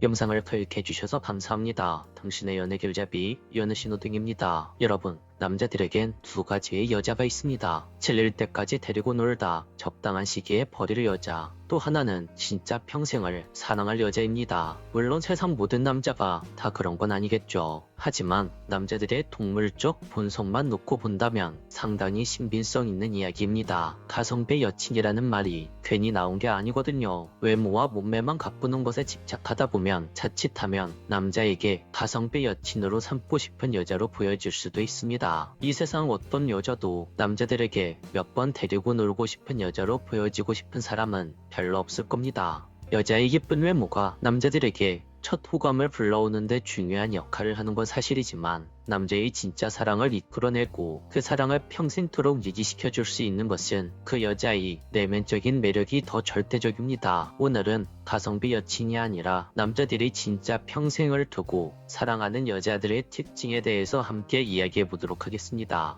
영상을 클릭해주셔서 감사합니다. 당신의 연애 길잡이 연애 신호등입니다. 여러분, 남자들에겐 두 가지의 여자가 있습니다. 질릴 때까지 데리고 놀다 적당한 시기에 버릴 여자, 또 하나는 진짜 평생을 사랑할 여자입니다. 물론 세상 모든 남자가 다 그런 건 아니겠죠. 하지만 남자들의 동물적 본성만 놓고 본다면 상당히 신빙성 있는 이야기입니다. 가성비 여친이라는 말이 괜히 나온 게 아니거든요. 외모와 몸매만 가꾸는 것에 집착하다 보면 자칫하면 남자에게 가성비 여친으로 삼고 싶은 여자로 보여질 수도 있습니다. 이 세상 어떤 여자도 남자들에게 몇 번 데리고 놀고 싶은 여자로 보여지고 싶은 사람은 별로 없을 겁니다. 여자의 예쁜 외모가 남자들에게 첫 호감을 불러오는데 중요한 역할을 하는 건 사실이지만 남자의 진짜 사랑을 이끌어내고 그 사랑을 평생토록 유지시켜줄 수 있는 것은 그 여자의 내면적인 매력이 더 절대적입니다. 오늘은 가성비 여친이 아니라 남자들이 진짜 평생을 두고 사랑하는 여자들의 특징에 대해서 함께 이야기해 보도록 하겠습니다.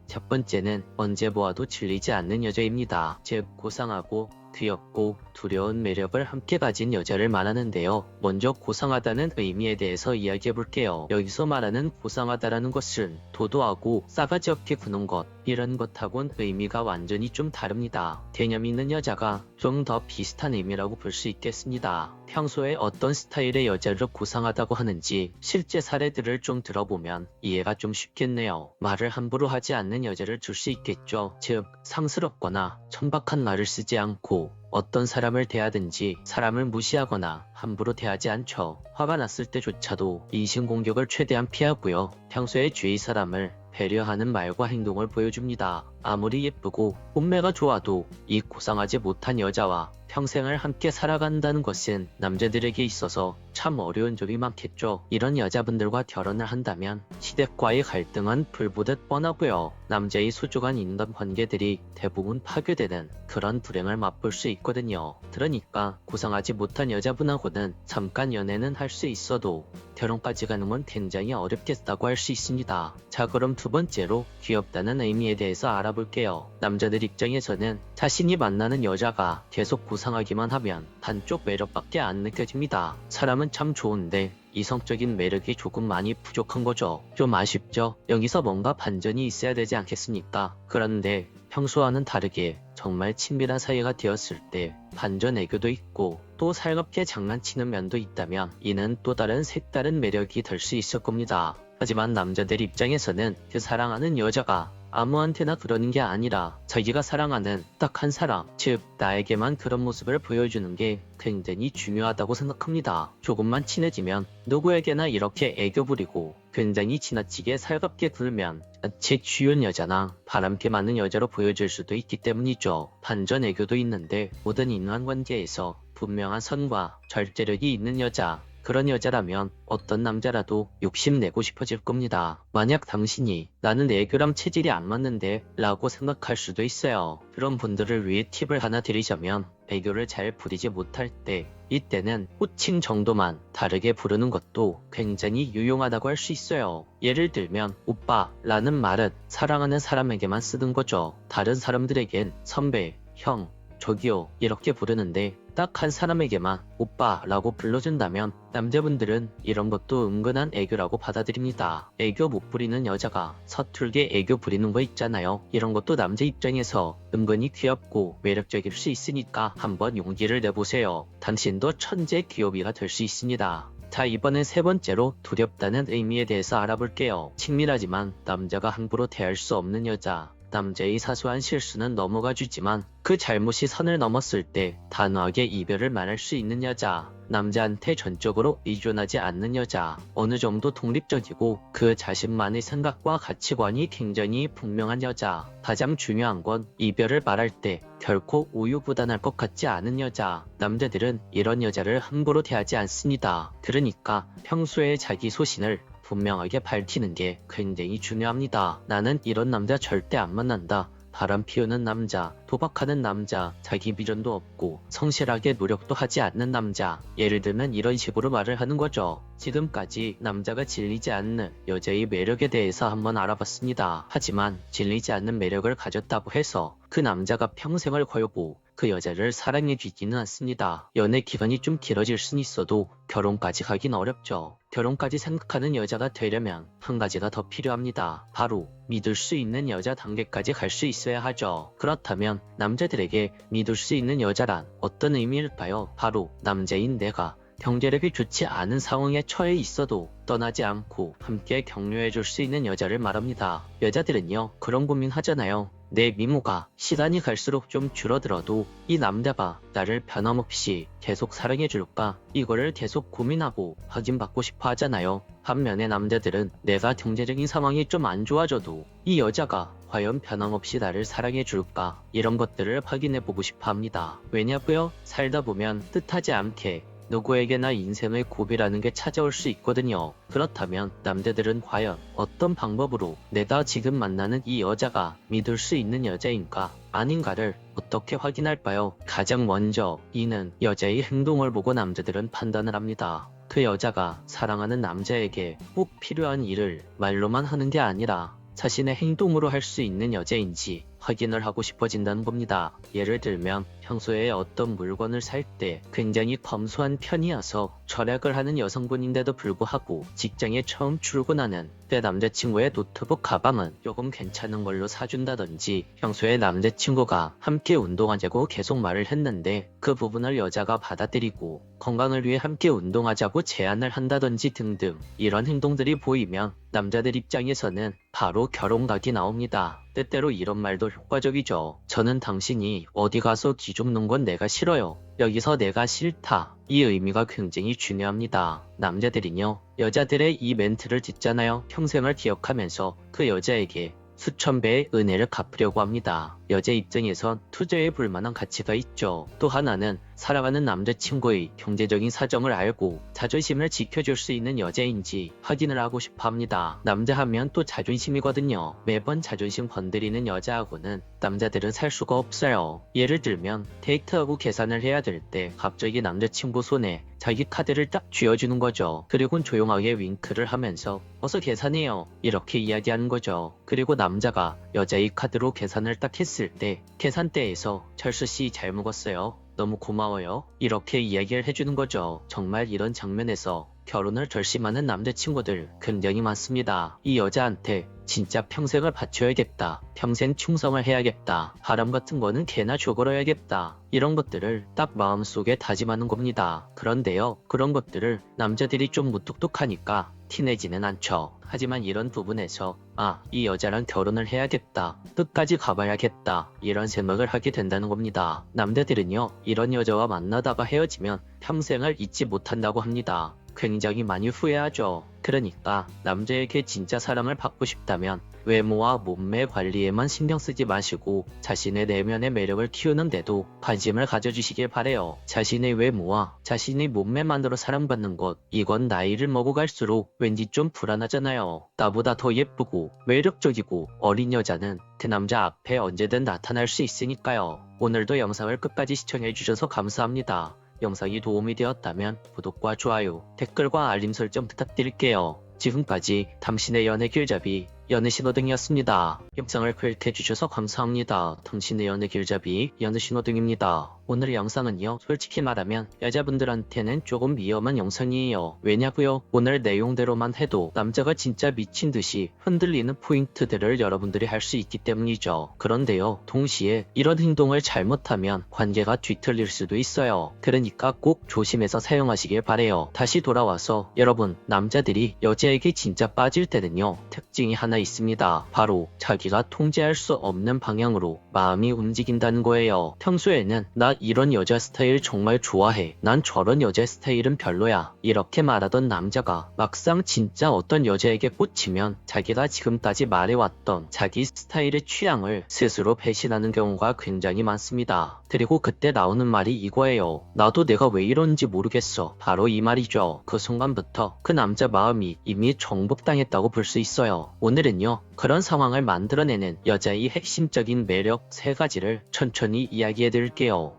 첫 번째는 언제 보아도 질리지 않는 여자입니다. 즉, 고상하고 귀엽고 두려운 매력을 함께 가진 여자를 말하는데요. 먼저 고상하다는 의미에 대해서 이야기해 볼게요. 여기서 말하는 고상하다라는 것은 도도하고 싸가지 없게 구는 것, 이런 것하고는 의미가 완전히 좀 다릅니다. 개념 있는 여자가 좀 더 비슷한 의미라고 볼 수 있겠습니다. 평소에 어떤 스타일의 여자를 고상하다고 하는지 실제 사례들을 좀 들어보면 이해가 좀 쉽겠네요. 말을 함부로 하지 않는 여자를 줄 수 있겠죠. 즉, 상스럽거나 천박한 말을 쓰지 않고 어떤 사람을 대하든지 사람을 무시하거나 함부로 대하지 않죠. 화가 났을 때조차도 인신공격을 최대한 피하고요. 평소에 주위 사람을 배려하는 말과 행동을 보여줍니다. 아무리 예쁘고 몸매가 좋아도 이 고상하지 못한 여자와 평생을 함께 살아간다는 것은 남자들에게 있어서 참 어려운 점이 많겠죠. 이런 여자분들과 결혼을 한다면 시댁과의 갈등은 불보듯 뻔하고요. 남자의 소중한 인간관계들이 대부분 파괴되는 그런 불행을 맛볼 수 있거든요. 그러니까 고상하지 못한 여자분하고는 잠깐 연애는 할 수 있어도 결혼까지 가는 건 굉장히 어렵겠다고 할 수 있습니다. 자, 그럼 두 번째로 귀엽다는 의미에 대해서 알아볼게요. 남자들 입장에서는 자신이 만나는 여자가 계속 고상하기만 하면 반쪽 매력밖에 안 느껴집니다. 사람은 참 좋은데 이성적인 매력이 조금 많이 부족한 거죠. 좀 아쉽죠? 여기서 뭔가 반전이 있어야 되지 않겠습니까? 그런데 평소와는 다르게 정말 친밀한 사이가 되었을 때 반전 애교도 있고 또 살갑게 장난치는 면도 있다면 이는 또 다른 색다른 매력이 될 수 있을 겁니다. 하지만 남자들 입장에서는 그 사랑하는 여자가 아무한테나 그러는 게 아니라 자기가 사랑하는 딱 한 사람, 즉 나에게만 그런 모습을 보여주는 게 굉장히 중요하다고 생각합니다. 조금만 친해지면 누구에게나 이렇게 애교 부리고 굉장히 지나치게 살갑게 굴면 자칫 쉬운 여자나 바람기 많은 여자로 보여질 수도 있기 때문이죠. 반전 애교도 있는데 모든 인간관계에서 분명한 선과 절제력이 있는 여자, 그런 여자라면 어떤 남자라도 욕심내고 싶어질 겁니다. 만약 당신이 나는 애교랑 체질이 안 맞는데 라고 생각할 수도 있어요. 그런 분들을 위해 팁을 하나 드리자면 애교를 잘 부리지 못할 때 이때는 호칭 정도만 다르게 부르는 것도 굉장히 유용하다고 할 수 있어요. 예를 들면 오빠 라는 말은 사랑하는 사람에게만 쓰는 거죠. 다른 사람들에겐 선배, 형, 저기요 이렇게 부르는데 딱 한 사람에게만 오빠라고 불러준다면 남자분들은 이런 것도 은근한 애교라고 받아들입니다. 애교 못 부리는 여자가 서툴게 애교 부리는 거 있잖아요. 이런 것도 남자 입장에서 은근히 귀엽고 매력적일 수 있으니까 한번 용기를 내보세요. 당신도 천재 귀요미가 될 수 있습니다. 자, 이번엔 세 번째로 두렵다는 의미에 대해서 알아볼게요. 친밀하지만 남자가 함부로 대할 수 없는 여자. 남자의 사소한 실수는 넘어가 주지만 그 잘못이 선을 넘었을 때 단호하게 이별을 말할 수 있는 여자. 남자한테 전적으로 의존하지 않는 여자. 어느 정도 독립적이고 그 자신만의 생각과 가치관이 굉장히 분명한 여자. 가장 중요한 건 이별을 말할 때 결코 우유부단할 것 같지 않은 여자. 남자들은 이런 여자를 함부로 대하지 않습니다. 그러니까 평소에 자기 소신을 분명하게 밝히는 게 굉장히 중요합니다. 나는 이런 남자 절대 안 만난다. 바람 피우는 남자, 도박하는 남자, 자기 비전도 없고 성실하게 노력도 하지 않는 남자. 예를 들면 이런 식으로 말을 하는 거죠. 지금까지 남자가 질리지 않는 여자의 매력에 대해서 한번 알아봤습니다. 하지만 질리지 않는 매력을 가졌다고 해서 그 남자가 평생을 걸고 그 여자를 사랑해주지는 않습니다. 연애 기간이 좀 길어질 순 있어도 결혼까지 하긴 어렵죠. 결혼까지 생각하는 여자가 되려면 한 가지가 더 필요합니다. 바로 믿을 수 있는 여자 단계까지 갈 수 있어야 하죠. 그렇다면 남자들에게 믿을 수 있는 여자란 어떤 의미일까요? 바로 남자인 내가 경제력이 좋지 않은 상황에 처해 있어도 떠나지 않고 함께 격려해줄 수 있는 여자를 말합니다. 여자들은요, 그런 고민 하잖아요. 내 미모가 시간이 갈수록 좀 줄어들어도 이 남자가 나를 변함없이 계속 사랑해줄까? 이거를 계속 고민하고 확인받고 싶어 하잖아요. 반면에 남자들은 내가 경제적인 상황이 좀 안 좋아져도 이 여자가 과연 변함없이 나를 사랑해줄까? 이런 것들을 확인해보고 싶어 합니다. 왜냐고요? 살다 보면 뜻하지 않게 누구에게나 인생의 고비라는 게 찾아올 수 있거든요. 그렇다면 남자들은 과연 어떤 방법으로 내가 지금 만나는 이 여자가 믿을 수 있는 여자인가 아닌가를 어떻게 확인할까요? 가장 먼저 이는 여자의 행동을 보고 남자들은 판단을 합니다. 그 여자가 사랑하는 남자에게 꼭 필요한 일을 말로만 하는 게 아니라 자신의 행동으로 할 수 있는 여자인지 확인을 하고 싶어진다는 겁니다. 예를 들면 평소에 어떤 물건을 살 때 굉장히 검소한 편이어서 절약을 하는 여성분인데도 불구하고 직장에 처음 출근하는 때 남자친구의 노트북 가방은 조금 괜찮은 걸로 사준다든지, 평소에 남자친구가 함께 운동하자고 계속 말을 했는데 그 부분을 여자가 받아들이고 건강을 위해 함께 운동하자고 제안을 한다든지 등등, 이런 행동들이 보이면 남자들 입장에서는 바로 결혼각이 나옵니다. 때때로 이런 말도 효과적이죠. 저는 당신이 어디 가서 기 줍는 건 내가 싫어요. 여기서 내가 싫다. 이 의미가 굉장히 중요합니다. 남자들이요, 여자들의 이 멘트를 듣잖아요. 평생을 기억하면서 그 여자에게 수천 배의 은혜를 갚으려고 합니다. 여자 입장에선 투자에 볼만한 가치가 있죠. 또 하나는 사랑하는 남자친구의 경제적인 사정을 알고 자존심을 지켜줄 수 있는 여자인지 확인을 하고 싶어 합니다. 남자 하면 또 자존심이거든요. 매번 자존심 건드리는 여자하고는 남자들은 살 수가 없어요. 예를 들면 데이트하고 계산을 해야 될 때 갑자기 남자친구 손에 자기 카드를 딱 쥐어주는 거죠. 그리고 조용하게 윙크를 하면서 어서 계산해요, 이렇게 이야기하는 거죠. 그리고 남자가 여자의 카드로 계산을 딱 했을 때 계산대에서 철수씨 잘 먹었어요, 너무 고마워요, 이렇게 이야기를 해주는 거죠. 정말 이런 장면에서 결혼을 결심하는 남자친구들 굉장히 많습니다. 이 여자한테 진짜 평생을 바쳐야겠다, 평생 충성을 해야겠다, 바람 같은 거는 개나 줘버려야겠다, 이런 것들을 딱 마음속에 다짐하는 겁니다. 그런데요, 그런 것들을 남자들이 좀 무뚝뚝하니까 티내지는 않죠. 하지만 이런 부분에서 이 여자랑 결혼을 해야겠다, 끝까지 가봐야겠다, 이런 생각을 하게 된다는 겁니다. 남자들은요, 이런 여자와 만나다가 헤어지면 평생을 잊지 못한다고 합니다. 굉장히 많이 후회하죠. 그러니까 남자에게 진짜 사랑을 받고 싶다면 외모와 몸매 관리에만 신경 쓰지 마시고 자신의 내면의 매력을 키우는데도 관심을 가져주시길 바래요. 자신의 외모와 자신의 몸매만으로 사랑받는 것, 이건 나이를 먹어갈수록 왠지 좀 불안하잖아요. 나보다 더 예쁘고 매력적이고 어린 여자는 그 남자 앞에 언제든 나타날 수 있으니까요. 오늘도 영상을 끝까지 시청해주셔서 감사합니다. 영상이 도움이 되었다면 구독과 좋아요, 댓글과 알림 설정 부탁드릴게요. 지금까지 당신의 연애 길잡이 연애신호등이었습니다. 영상을 클릭해주셔서 감사합니다. 당신의 연애 길잡이 연애신호등입니다. 오늘의 영상은요, 솔직히 말하면 여자분들한테는 조금 위험한 영상이에요. 왜냐고요? 오늘 내용대로만 해도 남자가 진짜 미친듯이 흔들리는 포인트들을 여러분들이 할 수 있기 때문이죠. 그런데요, 동시에 이런 행동을 잘못하면 관계가 뒤틀릴 수도 있어요. 그러니까 꼭 조심해서 사용하시길 바래요. 다시 돌아와서 여러분, 남자들이 여자에게 진짜 빠질 때는요, 특징이 하나 있습니다. 바로 자기가 통제할 수 없는 방향으로 마음이 움직인다는 거예요. 평소에는 나 이런 여자 스타일 정말 좋아해, 난 저런 여자 스타일은 별로야, 이렇게 말하던 남자가 막상 진짜 어떤 여자에게 꽂히면 자기가 지금까지 말해왔던 자기 스타일의 취향을 스스로 배신하는 경우가 굉장히 많습니다. 그리고 그때 나오는 말이 이거예요. 나도 내가 왜 이런지 모르겠어. 바로 이 말이죠. 그 순간부터 그 남자 마음이 이미 정복당했다고 볼 수 있어요. 오늘은요, 그런 상황을 만들어내는 여자의 핵심적인 매력 3가지를 천천히 이야기해 드릴게요.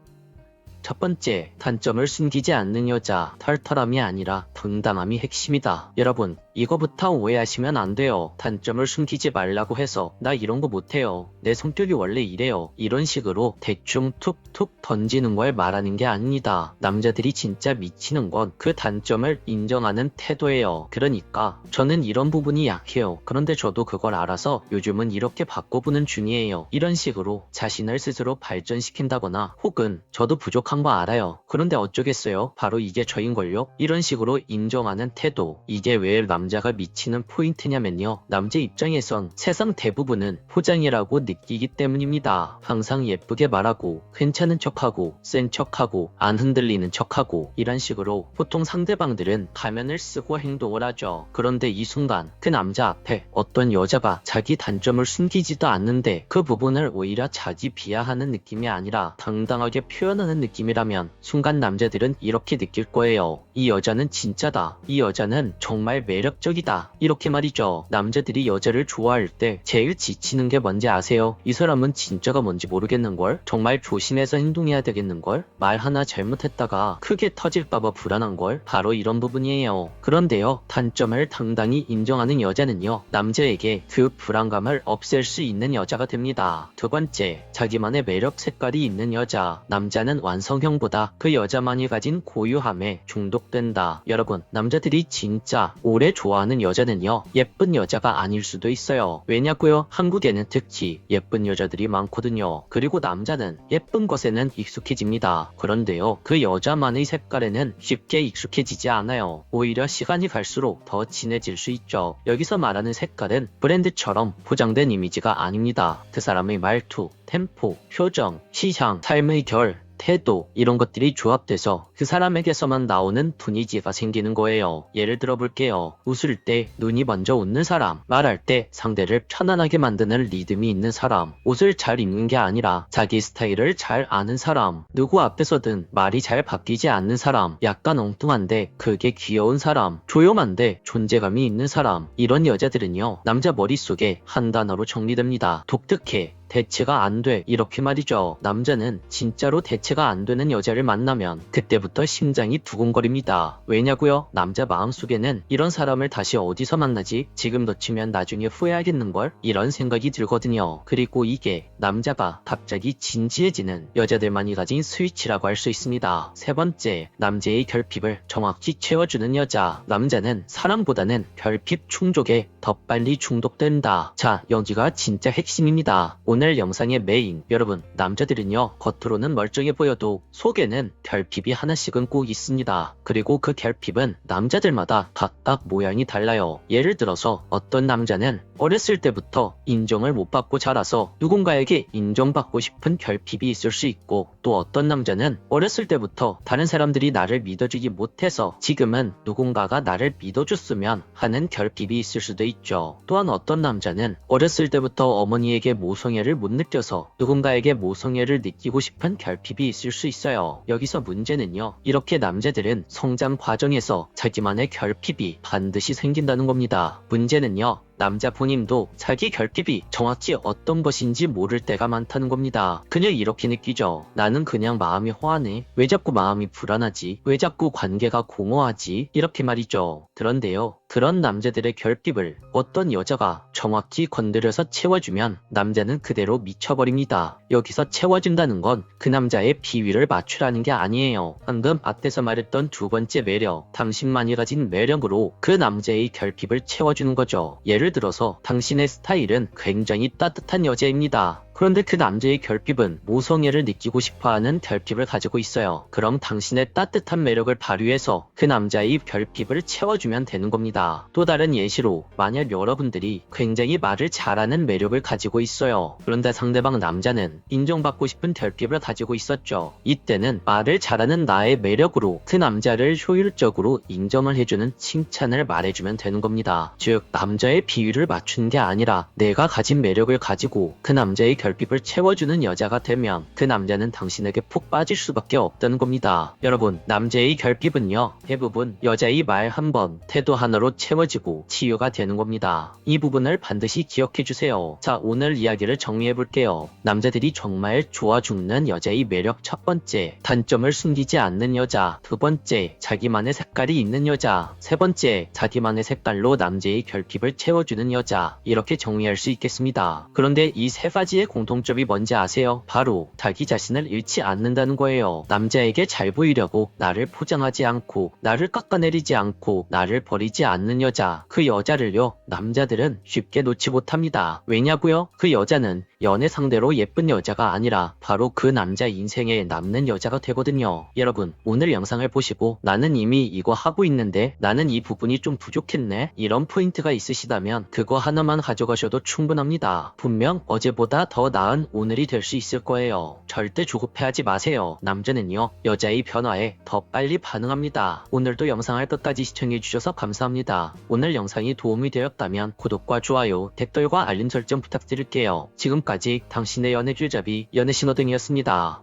첫 번째, 단점을 숨기지 않는 여자. 털털함이 아니라 당당함이 핵심이다. 여러분, 이거부터 오해하시면 안 돼요. 단점을 숨기지 말라고 해서 나 이런 거 못해요. 내 성격이 원래 이래요. 이런 식으로 대충 툭툭 던지는 걸 말하는 게 아닙니다. 남자들이 진짜 미치는 건 그 단점을 인정하는 태도예요. 그러니까 저는 이런 부분이 약해요. 그런데 저도 그걸 알아서 요즘은 이렇게 바꿔보는 중이에요. 이런 식으로 자신을 스스로 발전시킨다거나 혹은 저도 부족한 거 알아요. 그런데 어쩌겠어요. 바로 이게 저인걸요. 이런 식으로 인정하는 태도. 이게 왜 남자가 미치는 포인트냐면요. 남자 입장에선 세상 대부분은 포장이라고 느끼기 때문입니다. 항상 예쁘게 말하고 괜찮은 척하고 센 척하고 안 흔들리는 척하고 이런 식으로 보통 상대방들은 가면을 쓰고 행동을 하죠. 그런데 이 순간 그 남자 앞에 어떤 여자가 자기 단점을 숨기지도 않는데 그 부분을 오히려 자기 비하하는 느낌이 아니라 당당하게 표현하는 느낌이라면 순간 남자들은 이렇게 느낄 거예요. 이 여자는 진짜다. 이 여자는 정말 매력적이다. 이렇게 말이죠. 남자들이 여자를 좋아할 때 제일 지치는 게 뭔지 아세요? 이 사람은 진짜가 뭔지 모르겠는걸? 정말 조심해서 행동해야 되겠는걸? 말 하나 잘못했다가 크게 터질까봐 불안한걸? 바로 이런 부분이에요. 그런데요, 단점을 당당히 인정하는 여자는요, 남자에게 그 불안감을 없앨 수 있는 여자가 됩니다. 두 번째, 자기만의 매력 색깔이 있는 여자. 남자는 완성형보다 그 여자만이 가진 고유함에 중독된다. 여러분, 남자들이 진짜 오래 좋아하는 여자는요, 예쁜 여자가 아닐 수도 있어요. 왜냐고요? 한국에는 특히 예쁜 여자들이 많거든요. 그리고 남자는 예쁜 것에는 익숙해집니다. 그런데요, 그 여자만의 색깔에는 쉽게 익숙해지지 않아요. 오히려 시간이 갈수록 더 진해질 수 있죠. 여기서 말하는 색깔은 브랜드처럼 포장된 이미지가 아닙니다. 그 사람의 말투, 템포, 표정, 시향, 삶의 결, 태도, 이런 것들이 조합돼서 그 사람에게서만 나오는 분위기가 생기는 거예요. 예를 들어 볼게요. 웃을 때 눈이 먼저 웃는 사람, 말할 때 상대를 편안하게 만드는 리듬이 있는 사람, 옷을 잘 입는 게 아니라 자기 스타일을 잘 아는 사람, 누구 앞에서든 말이 잘 바뀌지 않는 사람, 약간 엉뚱한데 그게 귀여운 사람, 조용한데 존재감이 있는 사람. 이런 여자들은요, 남자 머릿속에 한 단어로 정리됩니다. 독특해. 대체가 안 돼. 이렇게 말이죠. 남자는 진짜로 대체가 안 되는 여자를 만나면 그때부터 심장이 두근거립니다. 왜냐고요? 남자 마음속에는 이런 사람을 다시 어디서 만나지? 지금 놓치면 나중에 후회하겠는걸? 이런 생각이 들거든요. 그리고 이게 남자가 갑자기 진지해지는 여자들만이 가진 스위치라고 할 수 있습니다. 세 번째, 남자의 결핍을 정확히 채워주는 여자. 남자는 사랑보다는 결핍 충족에 더 빨리 중독된다. 자, 여기가 진짜 핵심입니다. 오늘 영상의 메인, 여러분, 남자들은요, 겉으로는 멀쩡해 보여도 속에는 결핍이 하나씩은 꼭 있습니다. 그리고 그 결핍은 남자들마다 각각 모양이 달라요. 예를 들어서 어떤 남자는 어렸을 때부터 인정을 못 받고 자라서 누군가에게 인정받고 싶은 결핍이 있을 수 있고, 또 어떤 남자는 어렸을 때부터 다른 사람들이 나를 믿어주지 못해서 지금은 누군가가 나를 믿어줬으면 하는 결핍이 있을 수도 있죠. 또한 어떤 남자는 어렸을 때부터 어머니에게 모성애를 못 느껴서 누군가에게 모성애를 느끼고 싶은 결핍이 있을 수 있어요. 여기서 문제는요, 이렇게 남자들은 성장 과정에서 자기만의 결핍이 반드시 생긴다는 겁니다. 문제는요, 남자 본인도 자기 결핍이 정확히 어떤 것인지 모를 때가 많다는 겁니다. 그냥 이렇게 느끼죠. 나는 그냥 마음이 허하네. 왜 자꾸 마음이 불안하지? 왜 자꾸 관계가 공허하지? 이렇게 말이죠. 그런데요, 그런 남자들의 결핍을 어떤 여자가 정확히 건드려서 채워주면 남자는 그대로 미쳐버립니다. 여기서 채워준다는 건 그 남자의 비위를 맞추라는 게 아니에요. 방금 앞에서 말했던 두 번째 매력, 당신만이 가진 매력으로 그 남자의 결핍을 채워주는 거죠. 예를 들어서 당신의 스타일은 굉장히 따뜻한 여자입니다. 그런데 그 남자의 결핍은 모성애를 느끼고 싶어하는 결핍을 가지고 있어요. 그럼 당신의 따뜻한 매력을 발휘해서 그 남자의 결핍을 채워주면 되는 겁니다. 또 다른 예시로, 만약 여러분들이 굉장히 말을 잘하는 매력을 가지고 있어요. 그런데 상대방 남자는 인정받고 싶은 결핍을 가지고 있었죠. 이때는 말을 잘하는 나의 매력으로 그 남자를 효율적으로 인정을 해주는 칭찬을 말해주면 되는 겁니다. 즉, 남자의 비위를 맞춘 게 아니라 내가 가진 매력을 가지고 그 남자의 결핍을 결핍을 채워주는 여자가 되면 그 남자는 당신에게 푹 빠질 수밖에 없다는 겁니다. 여러분, 남자의 결핍은요, 대부분 여자의 말 한 번, 태도 하나로 채워지고 치유가 되는 겁니다. 이 부분을 반드시 기억해주세요. 자, 오늘 이야기를 정리해볼게요. 남자들이 정말 좋아 죽는 여자의 매력 첫 번째, 단점을 숨기지 않는 여자. 두 번째, 자기만의 색깔이 있는 여자. 세 번째, 자기만의 색깔로 남자의 결핍을 채워주는 여자. 이렇게 정리할 수 있겠습니다. 그런데 이 세 가지의 공통점이 뭔지 아세요? 바로 자기 자신을 잃지 않는다는 거예요. 남자에게 잘 보이려고 나를 포장하지 않고, 나를 깎아내리지 않고, 나를 버리지 않는 여자. 그 여자를요, 남자들은 쉽게 놓지 못합니다. 왜냐고요? 그 여자는 연애 상대로 예쁜 여자가 아니라 바로 그 남자 인생에 남는 여자가 되거든요. 여러분, 오늘 영상을 보시고 나는 이미 이거 하고 있는데 나는 이 부분이 좀 부족했네, 이런 포인트가 있으시다면 그거 하나만 가져가셔도 충분합니다. 분명 어제보다 더 나은 오늘이 될 수 있을 거예요. 절대 조급해하지 마세요. 남자는요, 여자의 변화에 더 빨리 반응합니다. 오늘도 영상을 끝까지 시청해주셔서 감사합니다. 오늘 영상이 도움이 되었다면 구독과 좋아요, 댓글과 알림 설정 부탁드릴게요. 지금까지 당신의 연애 길잡이 연애신호등이었습니다.